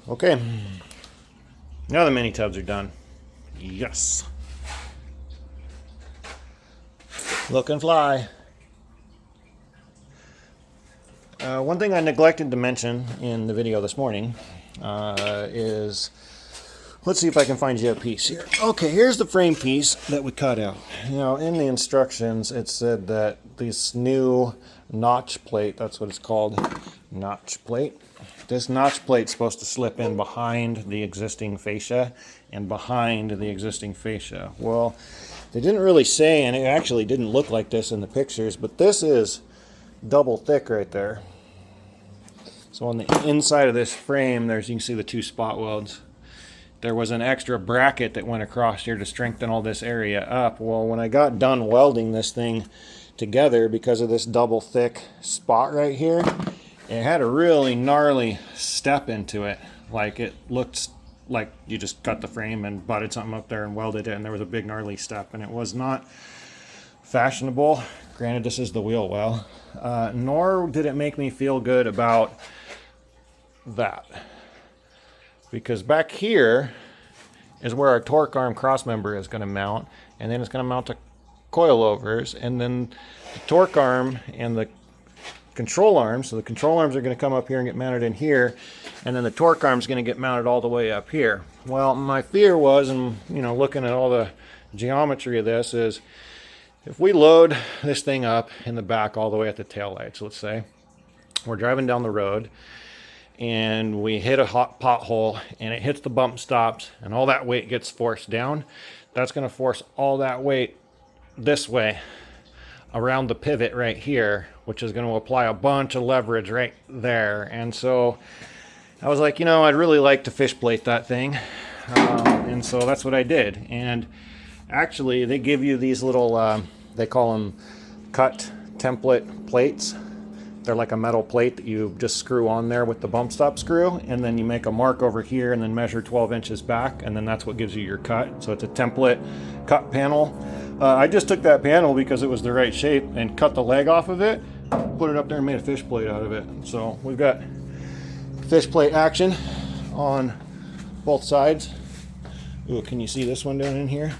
Okay, now the mini tubs are done. Yes. Look and fly. One thing I neglected to mention in the video this morning is, let's see if I can find you a piece here. Okay, here's the frame piece that we cut out. Now, in the instructions, it said that this new notch plate, that's what it's called, notch plate. This notch plate's supposed to slip in behind the existing fascia and behind the existing fascia. Well, they didn't really say, and it actually didn't look like this in the pictures, but this is double thick right there. So on the inside of this frame, you can see the two spot welds. There was an extra bracket that went across here to strengthen all this area up. Well, when I got done welding this thing together, because of this double thick spot right here, it had a really gnarly step into it. Like, it looked like you just cut the frame and butted something up there and welded it, and there was a big gnarly step, and it was not fashionable. Granted, this is the wheel well, nor did it make me feel good about that, because back here is where our torque arm cross member is going to mount, and then it's going to mount to coilovers, and then the torque arm and the control arms. So the control arms are going to come up here and get mounted in here, and then the torque arm is going to get mounted all the way up here. Well, my fear was, and looking at all the geometry of this, is if we load this thing up in the back all the way at the tail lights, let's say we're driving down the road and we hit a hot pothole and it hits the bump stops and all that weight gets forced down, that's going to force all that weight this way around the pivot right here, which is going to apply a bunch of leverage right there. And so I was like, I'd really like to fish plate that thing. And so that's what I did. And actually, they give you these little, they call them cut template plates. They're like a metal plate that you just screw on there with the bump stop screw, and then you make a mark over here and then measure 12 inches back, and then that's what gives you your cut. So it's a template cut panel. I just took that panel because it was the right shape and cut the leg off of it, put it up there and made a fish plate out of it. So we've got fish plate action on both sides. Ooh, can you see this one down in here?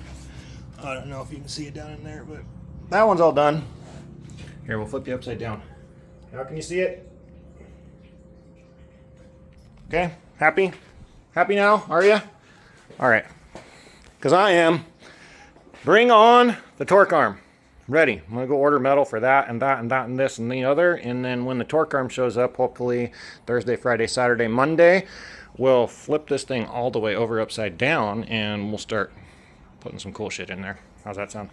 I don't know if you can see it down in there, but that one's all done. Here, we'll flip you upside down. Now can you see it? Okay, happy? Happy now, are you? All right, because I am. Bring on the torque arm. Ready. I'm gonna go order metal for that and that and that and this and the other, and then when the torque arm shows up, hopefully Thursday, Friday, Saturday, Monday, we'll flip this thing all the way over upside down and we'll start putting some cool shit in there. How's that sound?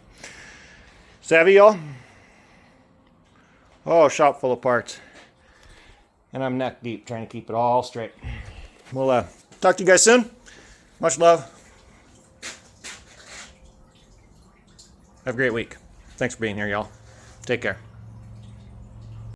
Savvy, y'all? Oh, shop full of parts. And I'm neck deep trying to keep it all straight. We'll talk to you guys soon. Much love. Have a great week. Thanks for being here, y'all. Take care.